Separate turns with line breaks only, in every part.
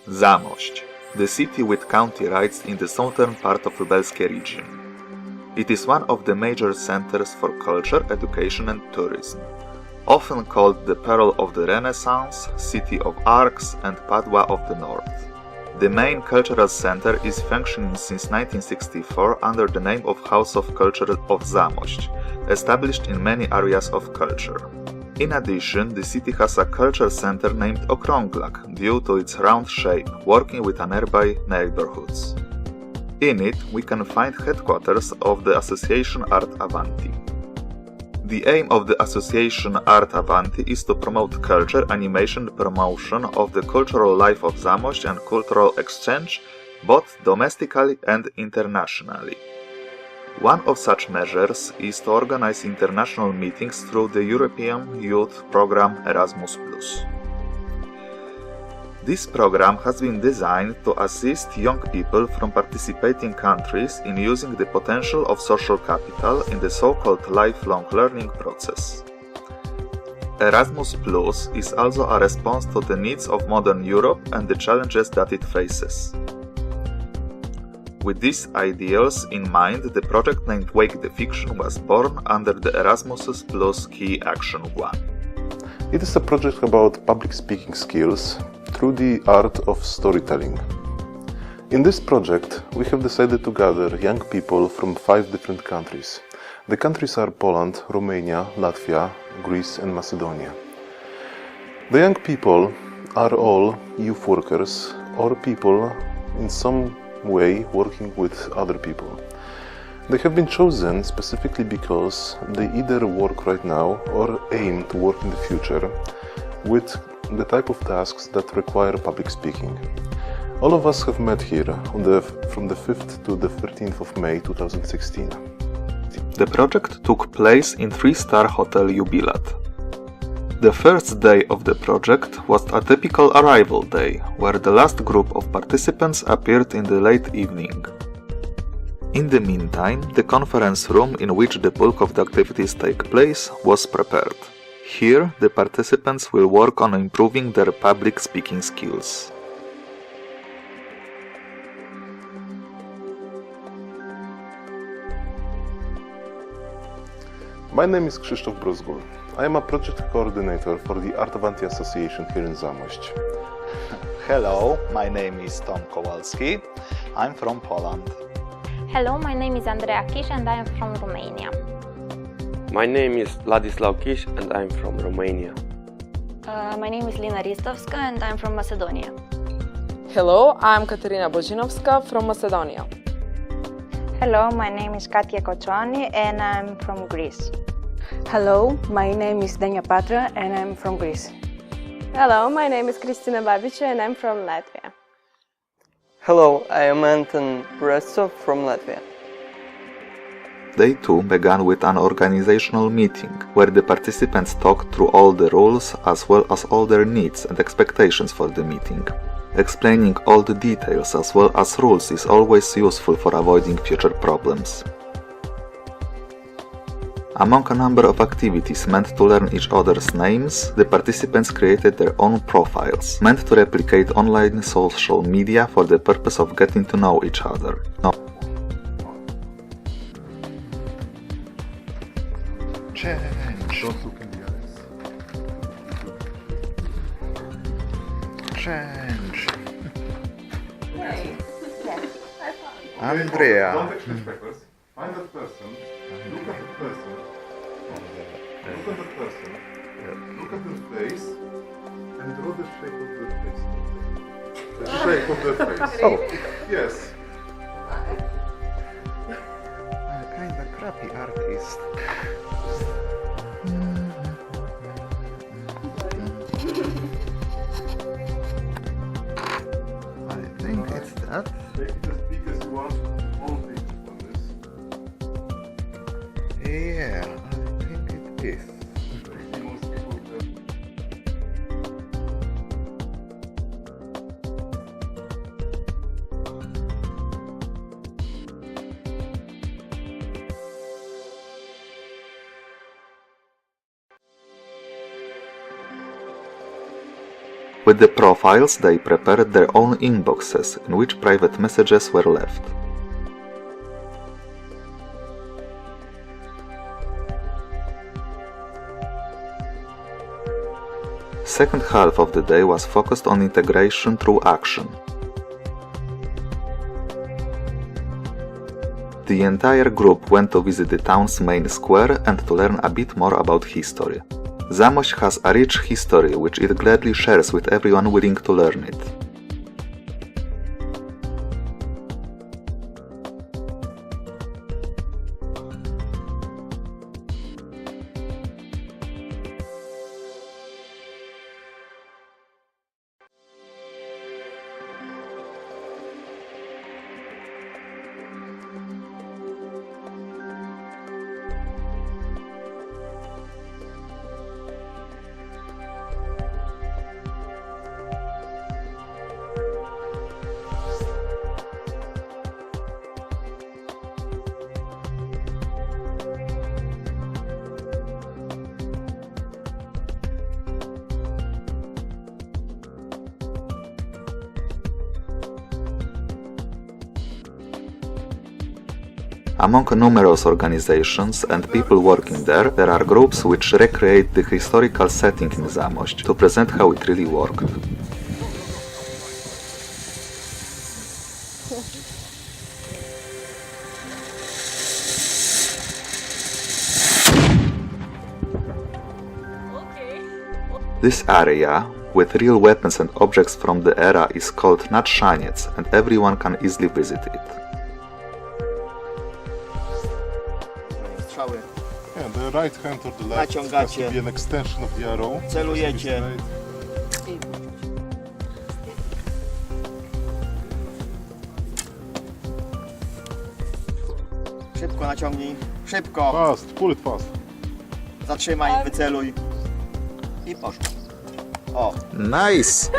Zamość, the city with county rights in the southern part of Lubelskie region. It is one of the major centers for culture, education and tourism. Often called the Pearl of the Renaissance, City of Arcs and Padua of the North. The main cultural center is functioning since 1964 under the name of House of Culture of Zamość, established in many areas of culture. In addition, the city has a culture center named Okrąglak due to its round shape, working with nearby neighborhoods. In it, we can find headquarters of the association Art Avanti. The aim of the association Art Avanti is to promote culture, animation, promotion of the cultural life of Zamość and cultural exchange, both domestically and internationally. One of such measures is to organize international meetings through the European Youth Program Erasmus+. This program has been designed to assist young people from participating countries in using the potential of social capital in the so-called lifelong learning process. Erasmus+ is also a response to the needs of modern Europe and the challenges that it faces. With these ideals in mind, the project named Wake the Fiction was born under the Erasmus+ Key Action 1.
It is a project about public speaking skills through the art of storytelling. In this project, we have decided to gather young people from 5 different countries. The countries are Poland, Romania, Latvia, Greece and Macedonia. The young people are all youth workers or people in some way working with other people. They have been chosen specifically because they either work right now or aim to work in the future with the type of tasks that require public speaking. All of us have met here from the 5th to the 13th of May 2016.
The project took place in 3-star Hotel Jubilat. The first day of the project was a typical arrival day, where the last group of participants appeared in the late evening. In the meantime, the conference room in which the bulk of the activities take place was prepared. Here, the participants will work on improving their public speaking skills.
My name is Krzysztof Brozgul. I am a project coordinator for the Art Avanti Association here in Zamość.
Hello, my name is Tom Kowalski. I'm from Poland.
Hello, my name is Andrea Kish and I am from Romania.
My name is Ladislau Kish and I'm from Romania.
My name is Lina Ristovska and I'm from Macedonia.
Hello, I'm Katerina Bojinovska from Macedonia.
Hello, my name is Katia Kochoani and I'm from Greece.
Hello, my name is Denia Patra and I'm from Greece.
Hello, my name is Kristina Babic and I'm from Latvia.
Hello, I am Anton Brestov from Latvia.
Day 2 began with an organizational meeting, where the participants talked through all the rules as well as all their needs and expectations for the meeting. Explaining all the details as well as rules is always useful for avoiding future problems. Among a number of activities meant to learn each other's names, the participants created their own profiles, meant to replicate online social media for the purpose of getting to know each other.
Change. Andrea.
Don't exchange papers. Find that person. Look at the person. Look at the person. Look at their face. And draw the shape of their face. The shape of their face.
Oh.
Yes.
Kinda crappy artist. I think it's that.
Make it as big as you want. All big for this.
Yeah, I think it is.
With the profiles, they prepared their own inboxes in which private messages were left. Second half of the day was focused on integration through action. The entire group went to visit the town's main square and to learn a bit more about history. Zamość has a rich history which it gladly shares with everyone willing to learn it. Among numerous organizations and people working there are groups which recreate the historical setting in Zamość to present how it really worked. This area, with real weapons and objects from the era, is called Nadszaniec, and everyone can easily visit it.
Yeah, the right hand or the left has to be an extension of the arrow.
Celujecie. Szybko naciągnij. Szybko.
Fast, pull it fast.
Zatrzymaj, wyceluj. I poszło. O.
Nice!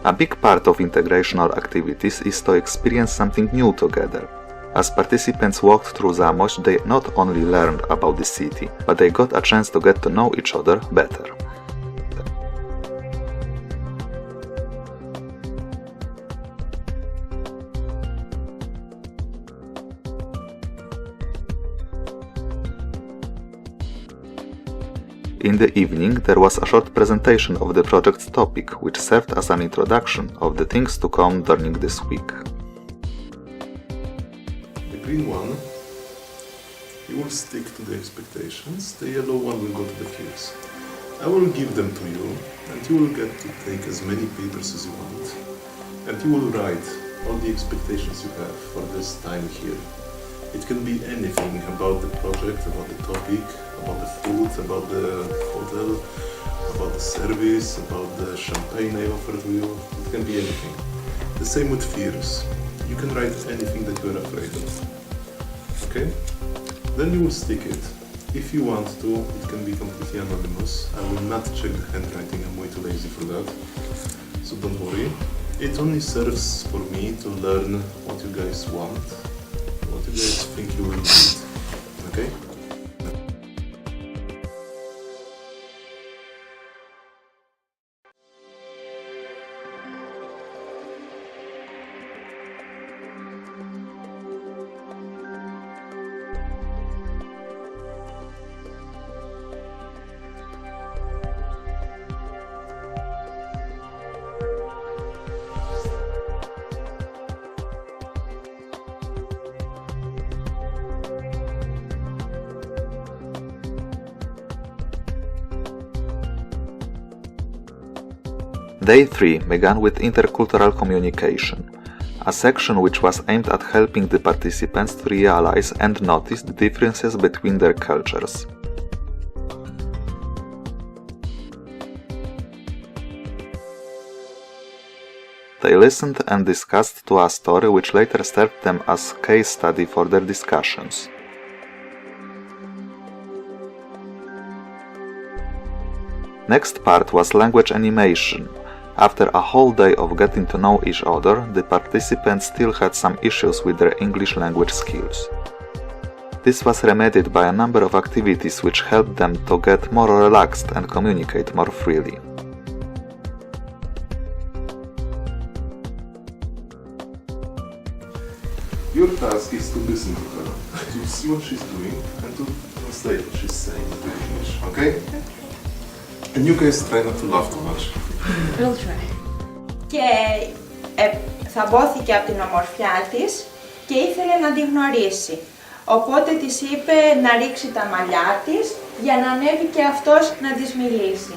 A big part of integrational activities is to experience something new together. As participants walked through Zamość, they not only learned about the city, but they got a chance to get to know each other better. In the evening, there was a short presentation of the project's topic, which served as an introduction of the things to come during this week.
The green one, you will stick to the expectations, the yellow one will go to the fears. I will give them to you, and you will get to take as many papers as you want, and you will write all the expectations you have for this time here. It can be anything about the project, about the topic, about the food, about the hotel, about the service, about the champagne I offered to you. It can be anything. The same with fears. You can write anything that you are afraid of. Okay? Then you will stick it. If you want to, it can be completely anonymous. I will not check the handwriting, I'm way too lazy for that. So don't worry. It only serves for me to learn what you guys want, what you guys think you will need. Okay?
Day 3 began with intercultural communication, a section which was aimed at helping the participants to realize and notice the differences between their cultures. They listened and discussed to a story which later served them as case study for their discussions. Next part was language animation. After a whole day of getting to know each other, the participants still had some issues with their English language skills. This was remedied by a number of activities which helped them to get more relaxed and communicate more freely.
Your task is to listen to her, to see what she's doing, and to translate what she's saying into English, okay? And you guys try not to laugh too much.
We'll try. Και θαμπόθηκε από την ομορφιά της και ήθελε να τη γνωρίσει. Οπότε της είπε να ρίξει τα μαλλιά της για να ανέβει και αυτός να της μιλήσει.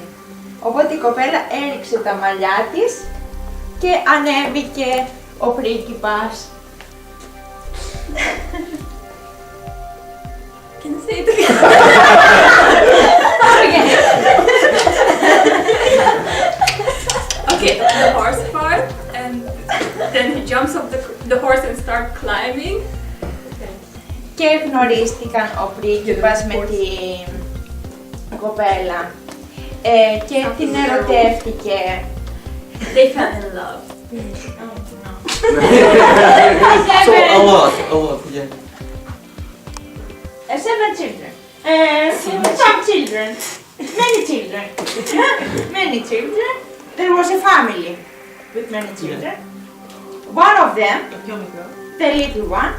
Οπότε η κοπέλα έριξε τα μαλλιά της και ανέβηκε ο πρίγκιπας.
Can you say it again? Okay, the horse part, and then he jumps off the horse and starts climbing.
Και γνωρίστηκαν ο πρίγκιπας με την κοπέλα και την ερωτεύτηκε.
They fell in love.
So a lot, yeah.
7 children. Some children. Many children. Many children. There was a family with many children. One of them, the little one,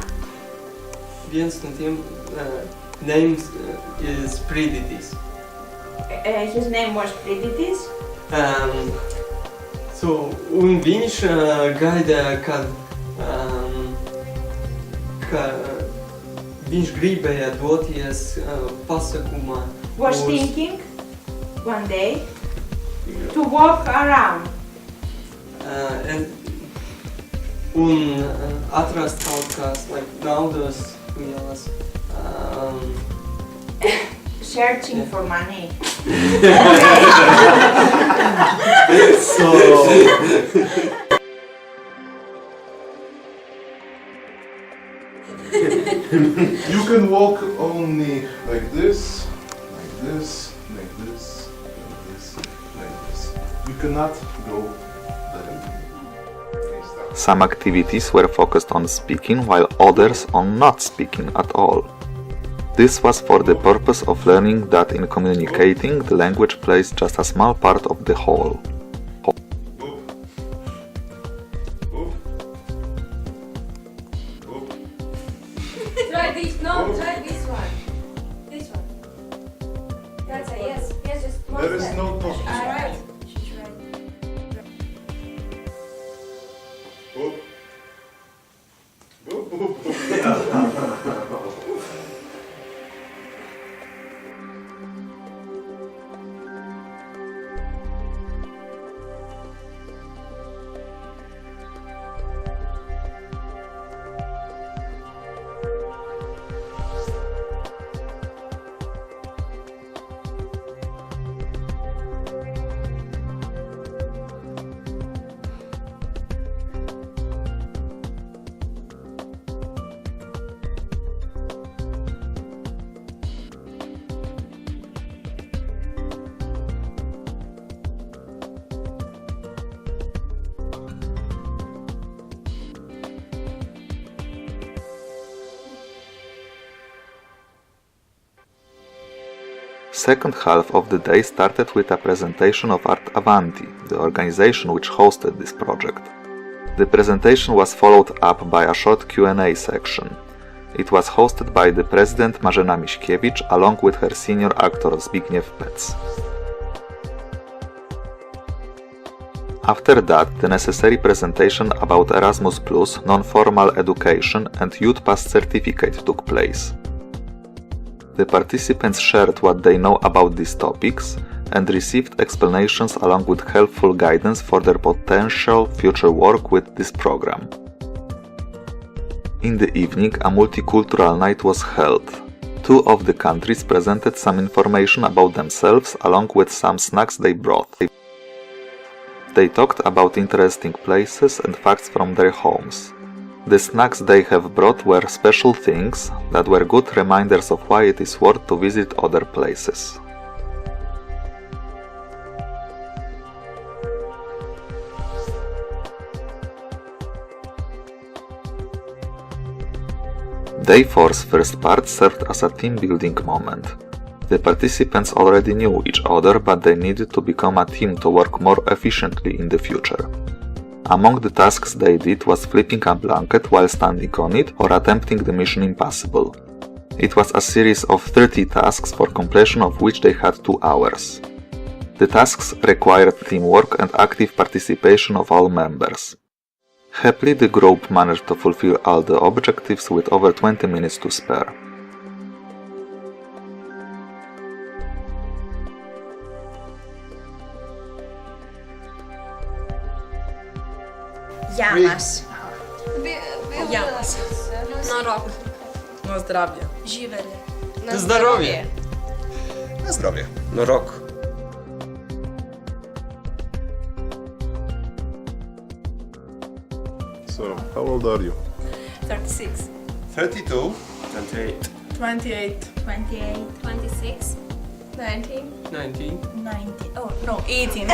Name is Priditis.
his name was Priditis.
So, viņš gaida, kad viņš gribēja doties pasākumā.
Was thinking one day to walk around.
Un atrast kaut kādas naudas vielas.
Searching for money.
So,
You can walk only like this, like this, like this, like this, like this. You cannot go there.
Some activities were focused on speaking while others on not speaking at all. This was for the purpose of learning that in communicating the language plays just a small part of the whole.
Try this. No, try this one. This one. That's a yes. Yes, just one
There is
step.
no talking.
Alright.
Second half of the day started with a presentation of Art Avanti, the organization which hosted this project. The presentation was followed up by a short Q&A section. It was hosted by the president Marzena Miśkiewicz along with her senior actor Zbigniew Pec. After that, the necessary presentation about Erasmus+, non-formal education and Youth Pass certificate took place. The participants shared what they know about these topics and received explanations along with helpful guidance for their potential future work with this program. In the evening, a multicultural night was held. 2 of the countries presented some information about themselves along with some snacks they brought. They talked about interesting places and facts from their homes. The snacks they have brought were special things that were good reminders of why it is worth to visit other places. Day 4's first part served as a team-building moment. The participants already knew each other, but they needed to become a team to work more efficiently in the future. Among the tasks they did was flipping a blanket while standing on it or attempting the mission impossible. It was a series of 30 tasks for completion of which they had 2 hours. The tasks required teamwork and active participation of all members. Happily, the group managed to fulfill all the objectives with over 20 minutes to spare.
Jamas.
Jamas.
Na rok. Na zdravje.
Živeli.
Na zdrowie.
Na zdrowie.
Na rok.
So, how old are you?
36.
32.
28.
28.
28.
26.
19.
19.
19. Oh, no, 18.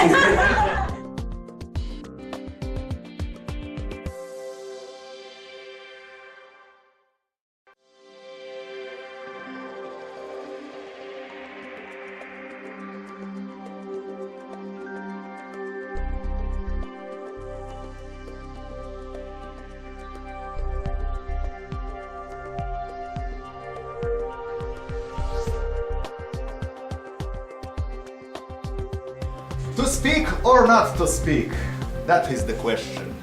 To speak or not to speak? That is the question.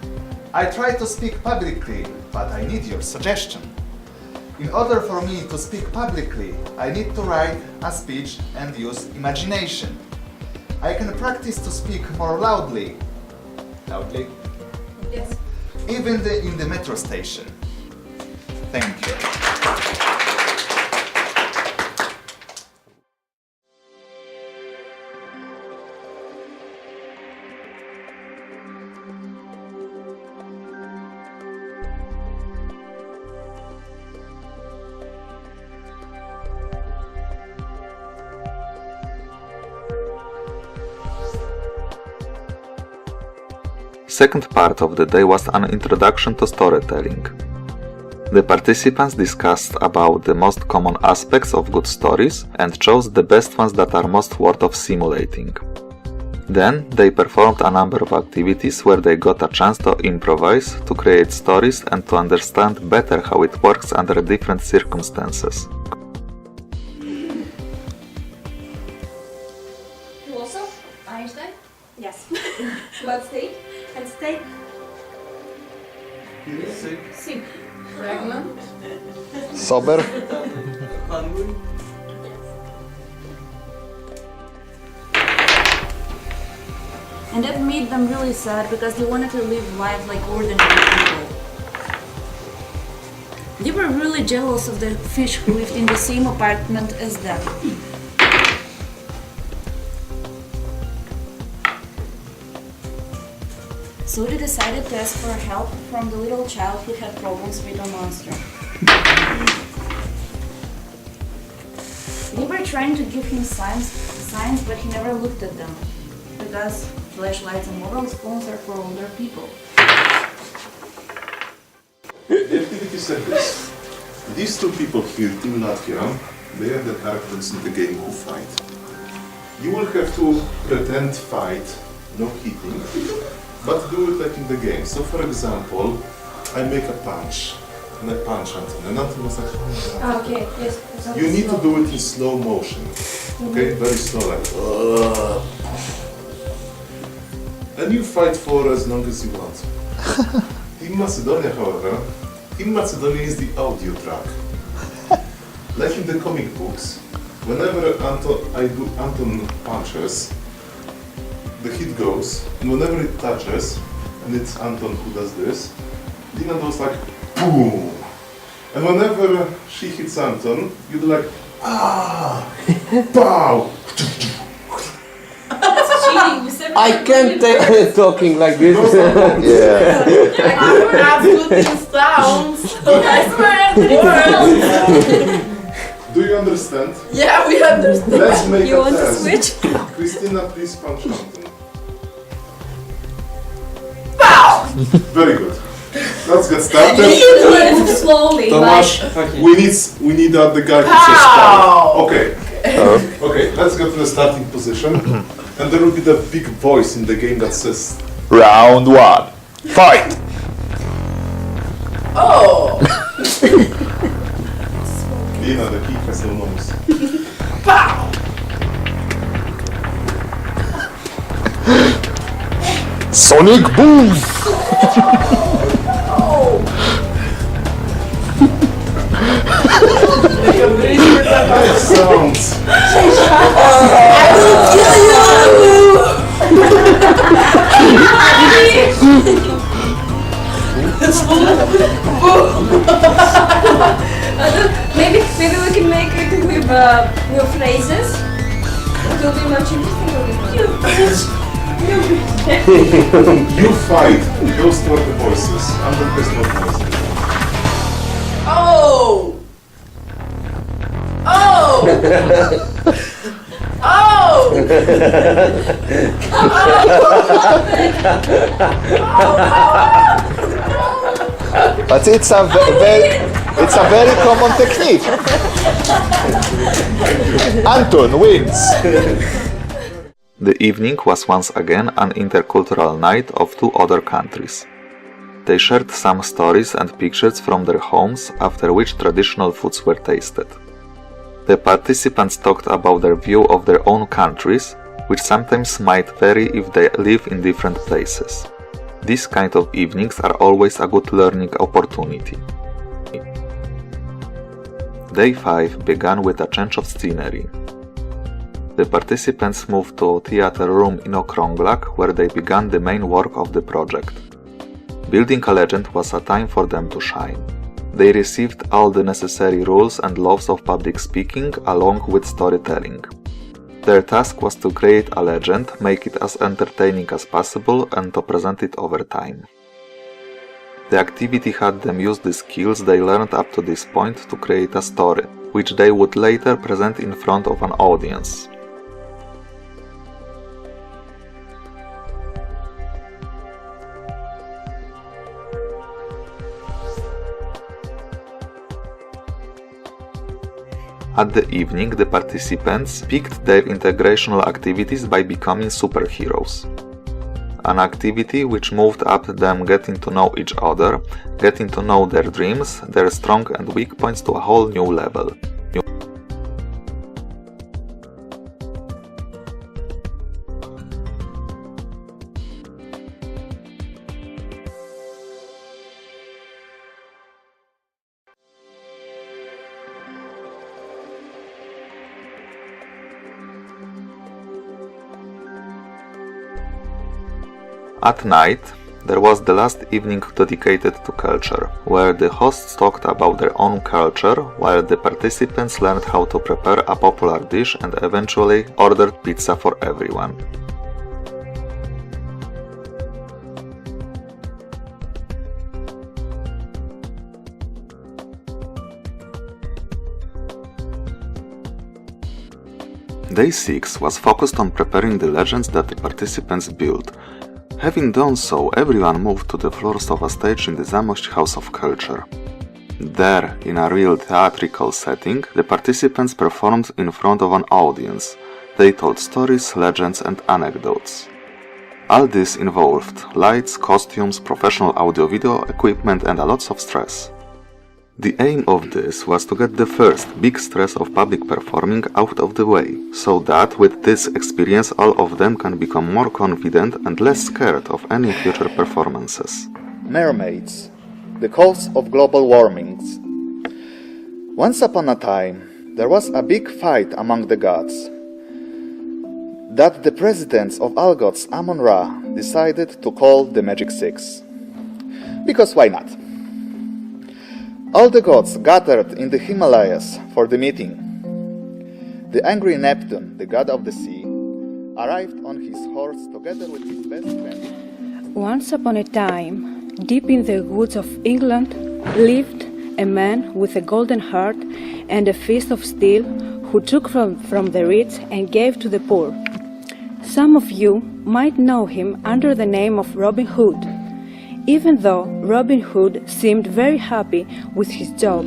I try to speak publicly, but I need your suggestion. In order for me to speak publicly, I need to write a speech and use imagination. I can practice to speak more loudly. Loudly?
Yes.
Even in the metro station. Thank you.
Second part of the day was an introduction to storytelling. The participants discussed about the most common aspects of good stories and chose the best ones that are most worth of simulating. Then they performed a number of activities where they got a chance to improvise, to create stories and to understand better how it works under different circumstances.
Philosopher? Einstein?
Yes.
What state?
And state.
Sick.
Pregnant.
Sober?
Hungry.
And that made them really sad because they wanted to live life like ordinary people. They were really jealous of the fish who lived in the same apartment as them. So they decided to ask for help from the little child who had problems with a monster. They were trying to give him signs, but he never looked at them, because flashlights and mobile phones are for older people.
The activity said this. These two people here in Latvia, they are the characters in the game who fight. You will have to pretend fight, no hitting, but do it like in the game. So for example, I make a punch, and I punch Anton, and Anton was like, oh,
Okay, yes.
you need to do it in slow motion, okay? Very slow, like, and you fight for as long as you want. In Macedonia, however, in Macedonia is the audio track. Like in the comic books, whenever Anton punches, the hit goes, and whenever it touches, and it's Anton who does this, Dina does like boom. And whenever she hits Anton, you do like pow.
I can't talking like this.
Yeah. Absolutely sounds. I swear.
Do you understand?
Yeah, we understand.
Let's make
You
a
want to
test.
switch?
Christina, please punch Anton.
Pow!
Very good. Let's get started.
Move slowly.
Tomasz, we need the guy who says pow. Okay. Okay, let's go to the starting position. And there will be the big voice in the game that says
Round 1. Fight!
Oh!
Lina, the key has no nose.
Pow!
Sonic boom!
Nice sounds.
Maybe we can make it with new phrases. It will be much interesting.
You fight. Those two are the voices. I'm the best one voice.
Oh! Oh! Oh!
But it's a very common technique. Anton wins. The evening was once again an intercultural night of two other countries. They shared some stories and pictures from their homes, after which traditional foods were tasted. The participants talked about their view of their own countries, which sometimes might vary if they live in different places. These kind of evenings are always a good learning opportunity. Day 5 began with a change of scenery. The participants moved to a theater room in Okrąglak, where they began the main work of the project. Building a legend was a time for them to shine. They received all the necessary rules and laws of public speaking along with storytelling. Their task was to create a legend, make it as entertaining as possible, and to present it over time. The activity had them use the skills they learned up to this point to create a story, which they would later present in front of an audience. At the evening, the participants picked their integrational activities by becoming superheroes. An activity which moved up them getting to know each other, getting to know their dreams, their strong and weak points to a whole new level. At night, there was the last evening dedicated to culture, where the hosts talked about their own culture, while the participants learned how to prepare a popular dish and eventually ordered pizza for everyone. Day 6 was focused on preparing the legends that the participants built. Having done so, everyone moved to the floors of a stage in the Zamość House of Culture. There, in a real theatrical setting, the participants performed in front of an audience. They told stories, legends and anecdotes. All this involved lights, costumes, professional audio-video equipment and a lot of stress. The aim of this was to get the first big stress of public performing out of the way, so that with this experience all of them can become more confident and less scared of any future performances.
Mermaids, the cause of global warming. Once upon a time, there was a big fight among the gods, that the presidents of all gods, Amon-Ra, decided to call the Magic Six. Because why not? All the gods gathered in the Himalayas for the meeting. The angry Neptune, the god of the sea, arrived on his horse together with his best friend.
Once upon a time, deep in the woods of England, lived a man with a golden heart and a fist of steel who took from the rich and gave to the poor. Some of you might know him under the name of Robin Hood. even though Robin Hood seemed very happy with his job.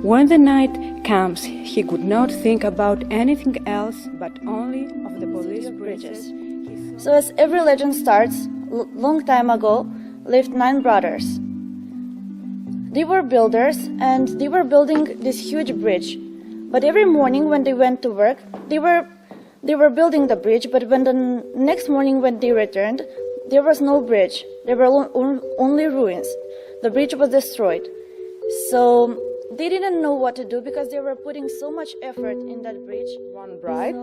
When the night comes, he could not think about anything else but only of the police bridges.
So as every legend starts, long time ago lived 9 brothers. They were builders and they were building this huge bridge. But every morning when they went to work, they were building the bridge, but when the next morning when they returned, there was no bridge. There were only ruins. The bridge was destroyed. So they didn't know what to do because they were putting so much effort in that bridge.
One bride.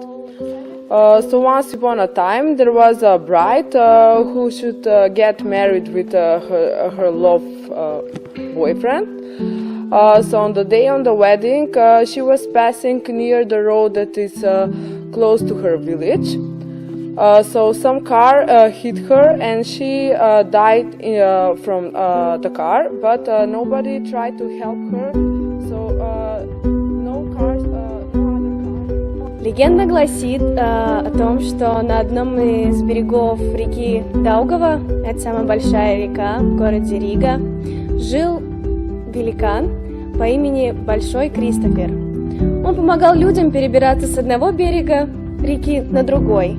So once upon a time there was a bride who should get married with her love boyfriend. So on the day of the wedding, she was passing near the road that is close to her village. So some car hit her and she died from the car, but nobody tried to help her. So no cars, no other cars.
Легенда гласит о том, что на одном из берегов реки Даугава, это самая большая река в городе Рига, жил великан по имени Большой Кристофер. Он помогал людям перебираться с одного берега реки на другой.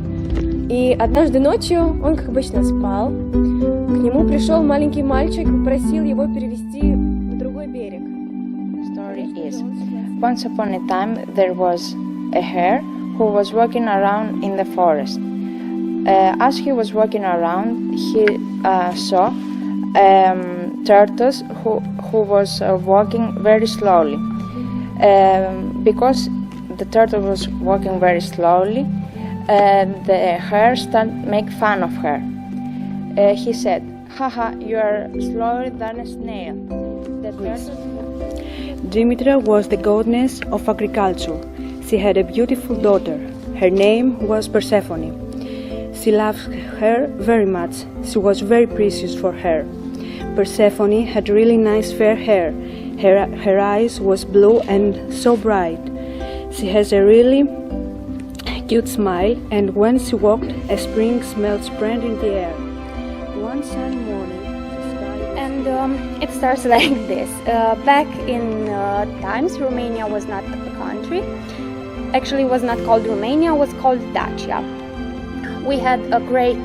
И однажды ночью он, как обычно, спал. К нему пришел маленький мальчик и попросил его перевести на другой берег.
The story is, once upon a time there was a hare who was walking around in the forest. As he was walking around, he saw tortoise who was walking very slowly. Because the turtle was walking very slowly, the hare started to make fun of her. He said, "Haha, you are slower than a snail." The
Demeter was the goddess of agriculture. She had a beautiful daughter. Her name was Persephone. She loved her very much. She was very precious for her. Persephone had really nice fair hair. Her eyes was blue and so bright. She has a really cute smile, and when she walked, a spring smell spread in the air. One sunny morning, the sky was...
And it starts like this. Back in times, Romania was not a country. Actually, it was not called Romania, it was called Dacia. We had a great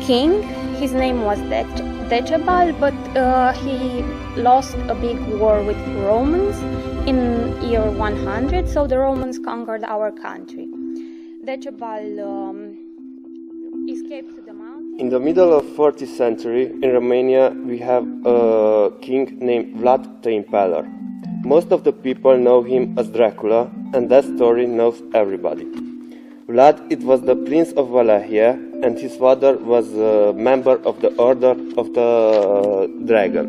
king. His name was Decebal, but he lost a big war with Romans in year 100, so the Romans conquered our country. Decebal escaped to the mountains.
In the middle of 14th century, in Romania, we have a king named Vlad the Impaler. Most of the people know him as Dracula, and that story knows everybody. Vlad, it was the Prince of Wallachia, and his father was a member of the Order of the Dragon.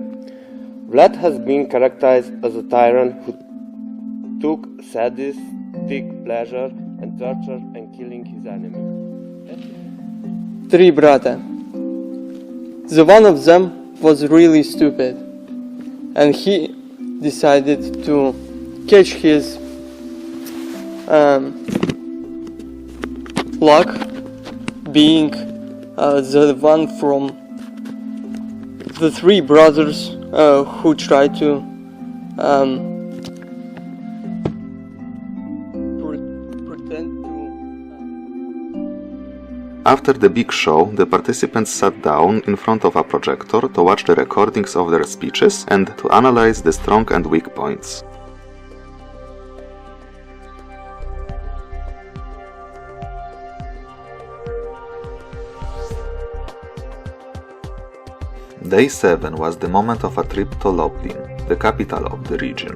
Vlad has been characterized as a tyrant who took sadistic pleasure and torture and killing his enemy.
3 brothers. The one of them was really stupid, and he decided to catch his luck being the one from the 3 brothers who tried to pretend to...
After the big show, the participants sat down in front of a projector to watch the recordings of their speeches and to analyze the strong and weak points. Day 7 was the moment of a trip to Lublin, the capital of the region.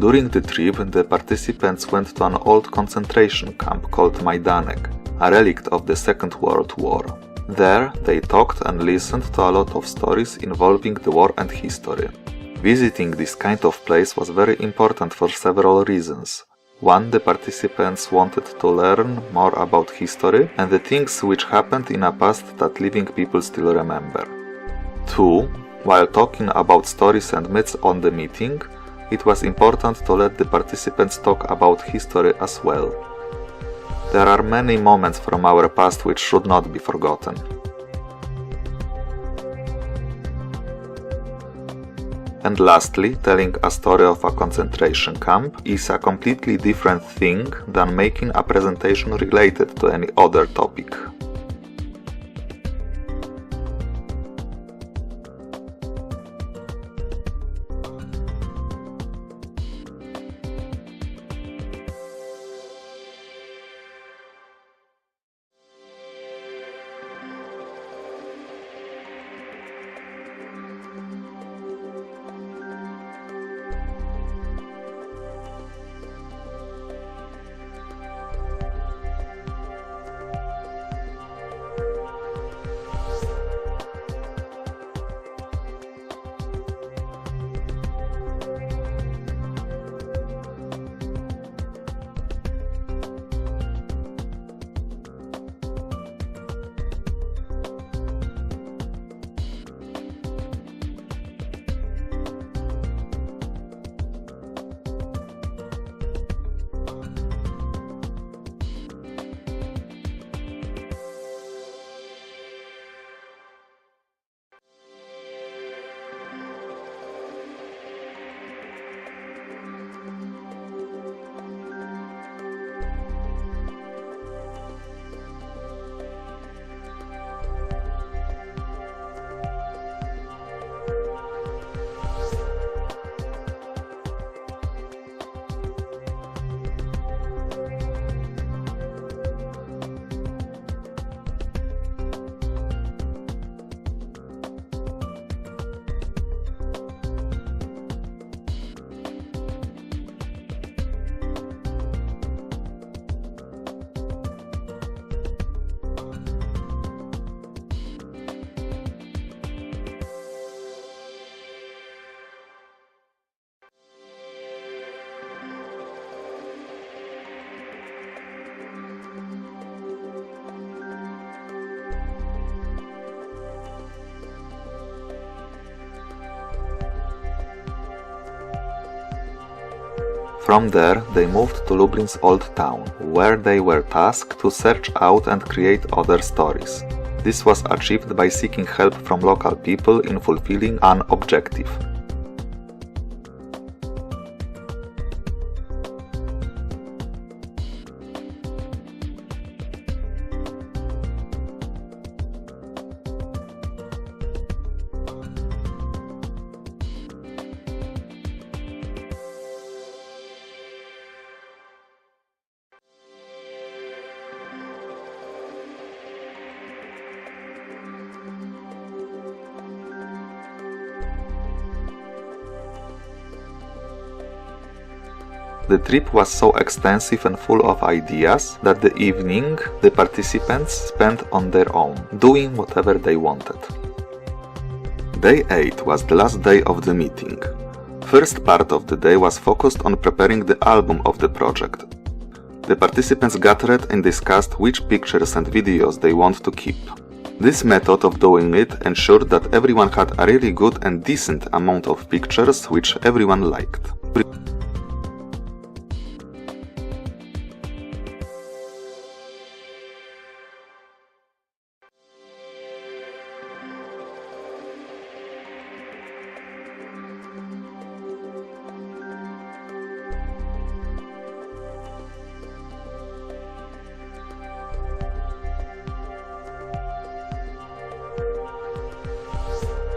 During the trip, the participants went to an old concentration camp called Majdanek, a relic of the Second World War. There, they talked and listened to a lot of stories involving the war and history. Visiting this kind of place was very important for several reasons. One, the participants wanted to learn more about history and the things which happened in a past that living people still remember. Two, while talking about stories and myths on the meeting, it was important to let the participants talk about history as well. There are many moments from our past which should not be forgotten. And lastly, telling a story of a concentration camp is a completely different thing than making a presentation related to any other topic. From there, they moved to Lublin's old town, where they were tasked to search out and create other stories. This was achieved by seeking help from local people in fulfilling an objective. The trip was so extensive and full of ideas that the evening the participants spent on their own, doing whatever they wanted. Day 8 was the last day of the meeting. First part of the day was focused on preparing the album of the project. The participants gathered and discussed which pictures and videos they want to keep. This method of doing it ensured that everyone had a really good and decent amount of pictures which everyone liked.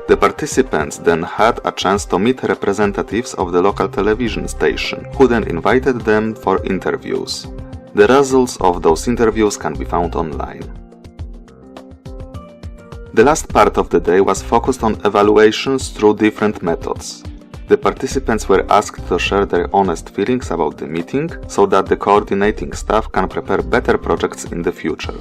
The participants then had a chance to meet representatives of the local television station, who then invited them for interviews. The results of those interviews can be found online. The last part of the day was focused on evaluations through different methods. The participants were asked to share their honest feelings about the meeting so that the coordinating staff can prepare better projects in the future.